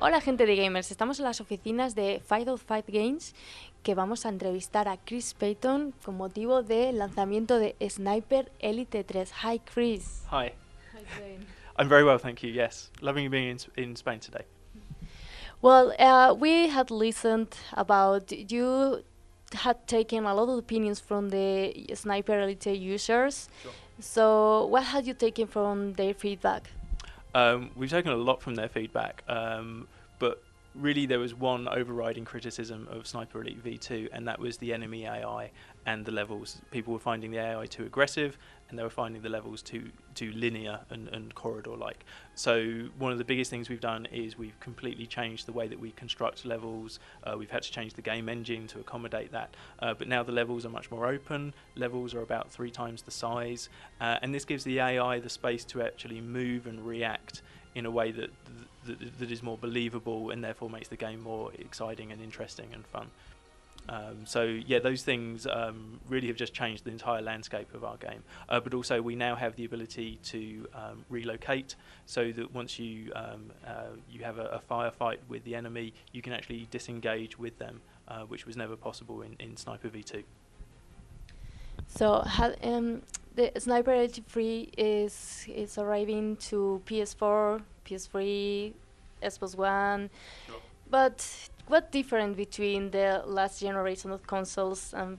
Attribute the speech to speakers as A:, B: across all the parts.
A: Hola gente de gamers, estamos en las oficinas de Fight of Fight Games que vamos a entrevistar a Chris Payton con motivo del lanzamiento de Sniper Elite 3. Hi Chris.
B: Hi.
A: How you doing?
B: I'm very well, thank you. Yes, loving being in Spain today.
A: Well, we had listened about you had taken a lot of opinions from the Sniper Elite users.
B: Sure.
A: So what had you taken from their feedback?
B: We've taken a lot from their feedback, but really there was one overriding criticism of Sniper Elite V2, and that was the enemy AI and the levels. People were finding the AI too aggressive, and they were finding the levels too linear and corridor-like. So one of the biggest things we've done is we've completely changed the way that we construct levels. We've had to change the game engine to accommodate that, but now the levels are much more open. Levels are about 3 times the size, and this gives the AI the space to actually move and react in a way that is more believable, and therefore makes the game more exciting and interesting and fun. So yeah, those things really have just changed the entire landscape of our game. But also we now have the ability to relocate, so that once you have a firefight with the enemy, you can actually disengage with them, which was never possible in Sniper V2.
A: So the Sniper Elite 3 is arriving to PS4, PS3, Xbox One.
B: Sure.
A: But what different between the last generation of consoles and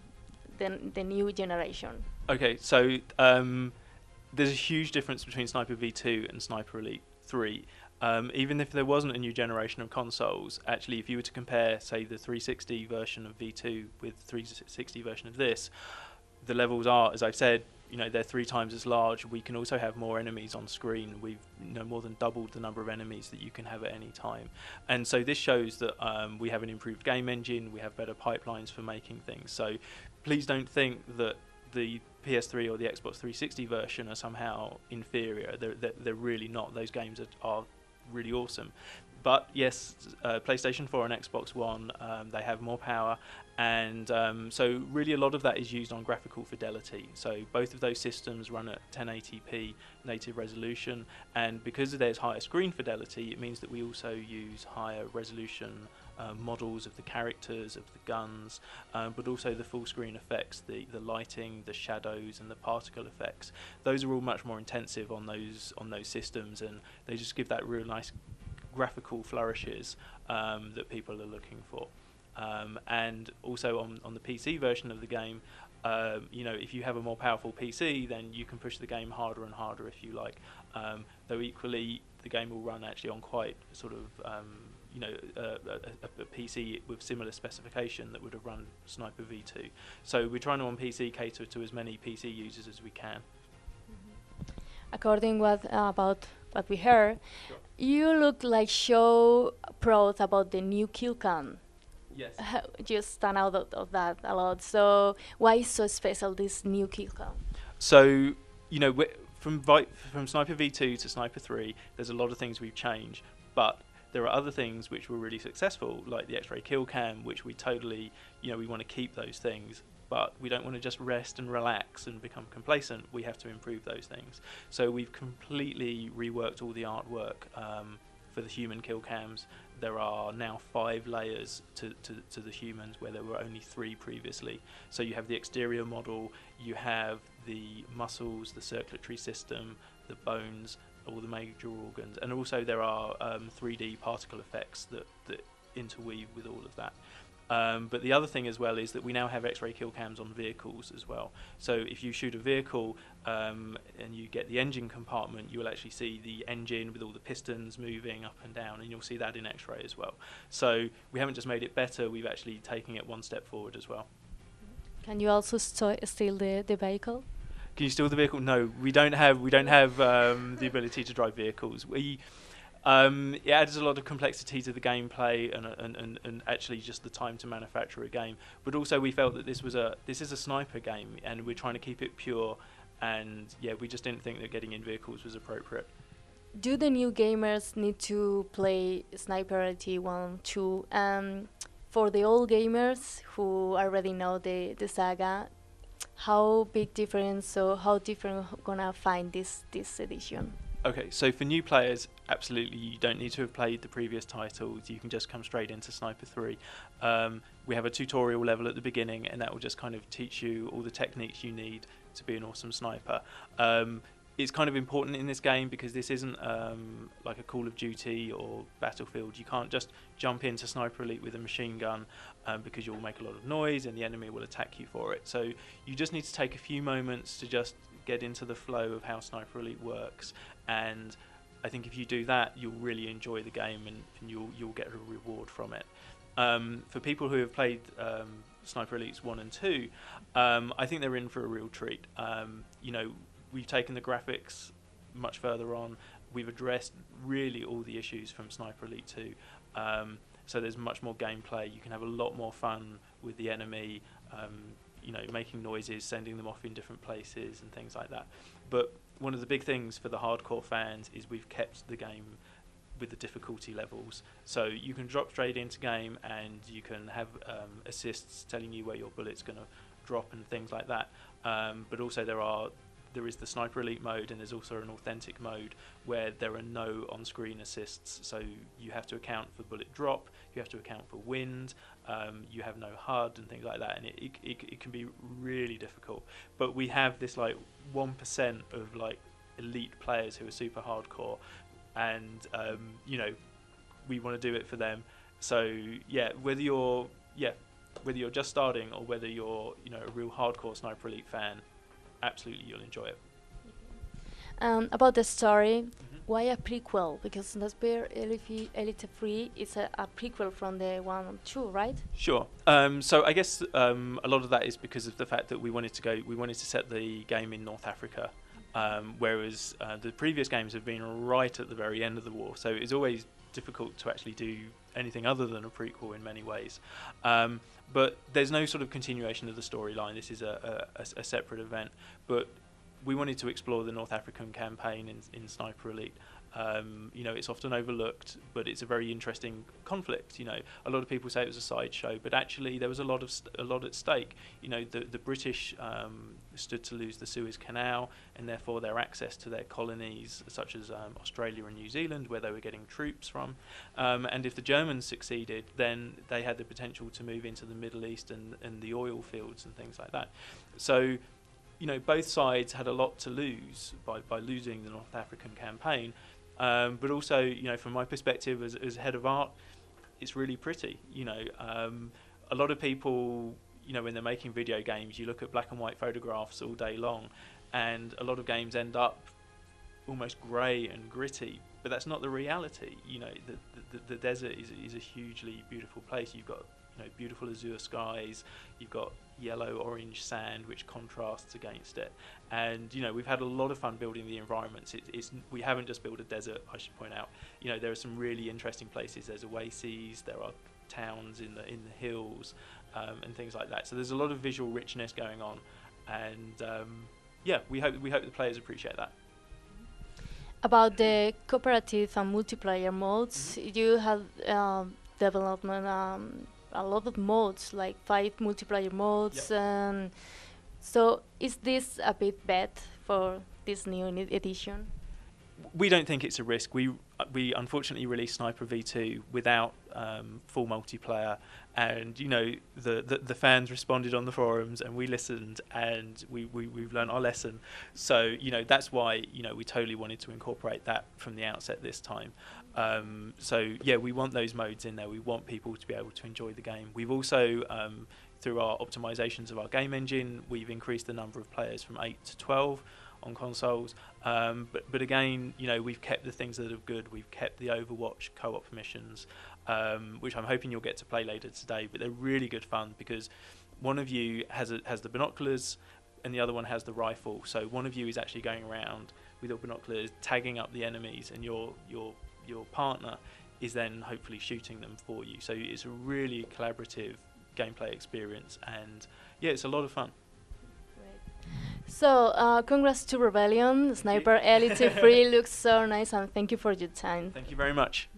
A: the new generation?
B: Okay, so there's a huge difference between Sniper V2 and Sniper Elite 3. Even if there wasn't a new generation of consoles, actually, if you were to compare, say, the 360 version of V2 with the 360 version of this, the levels are, as I've said, they're 3 times as large. We can also have more enemies on screen. We've more than doubled the number of enemies that you can have at any time. And so this shows that we have an improved game engine, we have better pipelines for making things. So please don't think that the PS3 or the Xbox 360 version are somehow inferior. They're really not. Those games are really awesome. But yes, PlayStation 4 and Xbox One, they have more power, and so really a lot of that is used on graphical fidelity. So both of those systems run at 1080p native resolution, and because there's higher screen fidelity, it means that we also use higher resolution models of the characters, of the guns, but also the full screen effects, the lighting, the shadows, and the particle effects. Those are all much more intensive on those systems, and they just give that real nice graphical flourishes that people are looking for. And also on the PC version of the game, if you have a more powerful PC, then you can push the game harder and harder if you like. Though equally, the game will run actually on quite sort of a PC with similar specification that would have run Sniper V2. So we're trying to on PC cater to as many PC users as we can.
A: According about what we heard,
B: Sure.
A: You look like show proud about the new KillCam.
B: Yes.
A: You stand out of that a lot. So why is so special this new KillCam?
B: So from Sniper V2 to Sniper 3, there's a lot of things we've changed, but there are other things which were really successful, like the X-ray KillCam, which we totally, we want to keep those things. But we don't want to just rest and relax and become complacent. We have to improve those things. So we've completely reworked all the artwork for the human kill cams. There are now 5 layers to the humans, where there were only 3 previously. So you have the exterior model, you have the muscles, the circulatory system, the bones, all the major organs, and also there are 3D particle effects that interweave with all of that. But the other thing as well is that we now have X-ray kill cams on vehicles as well. So if you shoot a vehicle and you get the engine compartment, you will actually see the engine with all the pistons moving up and down, and you'll see that in X-ray as well. So we haven't just made it better, we've actually taken it one step forward as well.
A: Can you also steal the vehicle?
B: Can you steal the vehicle? No, we don't have the ability to drive vehicles. It adds a lot of complexity to the gameplay and actually just the time to manufacture a game. But also we felt that this is a sniper game, and we're trying to keep it pure, and yeah, we just didn't think that getting in vehicles was appropriate.
A: Do the new gamers need to play Sniper Elite 1, 2? For the old gamers who already know the saga, how big difference, so how different gonna find this edition?
B: Okay, so for new players, absolutely, you don't need to have played the previous titles. You can just come straight into Sniper 3. We have a tutorial level at the beginning, and that will just kind of teach you all the techniques you need to be an awesome sniper. It's kind of important in this game because this isn't like a Call of Duty or Battlefield. You can't just jump into Sniper Elite with a machine gun because you'll make a lot of noise and the enemy will attack you for it. So you just need to take a few moments to just get into the flow of how Sniper Elite works, and I think if you do that, you'll really enjoy the game and you'll get a reward from it. For people who have played Sniper Elites 1 and 2, I think they're in for a real treat. You know, we've taken the graphics much further on. We've addressed really all the issues from Sniper Elite 2. So there's much more gameplay. You can have a lot more fun with the enemy, you know, making noises, sending them off in different places and things like that. But one of the big things for the hardcore fans is we've kept the game with the difficulty levels. So you can drop straight into game and you can have assists telling you where your bullet's going to drop and things like that. But also there is the Sniper Elite mode, and there's also an authentic mode where there are no on-screen assists. So you have to account for bullet drop, you have to account for wind, you have no HUD and things like that, and it can be really difficult. But we have this like 1% of like elite players who are super hardcore, and you know, we want to do it for them. So yeah, whether you're just starting or whether you're, you know, a real hardcore Sniper Elite fan, absolutely you'll enjoy it.
A: About the story, why a prequel? Because Sniper Elite 3 is a prequel from the 1 and 2, right?
B: Sure. So I guess a lot of that is because of the fact that we wanted to set the game in North Africa, whereas the previous games have been right at the very end of the war. So it's always difficult to actually do anything other than a prequel in many ways. But there's no sort of continuation of the storyline. This is a separate event. But we wanted to explore the North African campaign in Sniper Elite. You know, it's often overlooked, but it's a very interesting conflict. You know, a lot of people say it was a sideshow, but actually there was a lot at stake. You know, the British stood to lose the Suez Canal, and therefore their access to their colonies, such as Australia and New Zealand, where they were getting troops from. And if the Germans succeeded, then they had the potential to move into the Middle East and the oil fields and things like that. So, you know, both sides had a lot to lose by losing the North African campaign. But also, you know, from my perspective as head of art, it's really pretty. You know, a lot of people, you know, when they're making video games, you look at black and white photographs all day long, and a lot of games end up almost grey and gritty. But that's not the reality. You know, the desert is a hugely beautiful place. You've got, you know, beautiful azure skies. You've got yellow orange sand which contrasts against it, and you know, we've had a lot of fun building the environments. We haven't just built a desert, I should point out. You know, there are some really interesting places. There's oases, there are towns in the hills, and things like that. So there's a lot of visual richness going on, and yeah, we hope the players appreciate that.
A: About the cooperative and multiplayer modes, you have development a lot of modes, like 5 multiplayer modes.
B: Yep.
A: So is this a bit bad for this new edition?
B: We don't think it's a risk. We unfortunately released Sniper V2 without full multiplayer, and you know, the fans responded on the forums, and we listened, and we've learned our lesson. So you know, that's why, you know, we totally wanted to incorporate that from the outset this time. So yeah, we want those modes in there. We want people to be able to enjoy the game. We've also through our optimizations of our game engine, we've increased the number of players from 8 to 12 on consoles, but again, you know, we've kept the things that are good. We've kept the Overwatch co-op missions, which I'm hoping you'll get to play later today. But they're really good fun because one of you has the binoculars and the other one has the rifle. So one of you is actually going around with your binoculars, tagging up the enemies, and your partner is then hopefully shooting them for you. So it's a really collaborative gameplay experience, and yeah, it's a lot of fun.
A: So, congrats to Rebellion. Sniper Elite 3 looks so nice, and thank you for your time.
B: Thank you very much.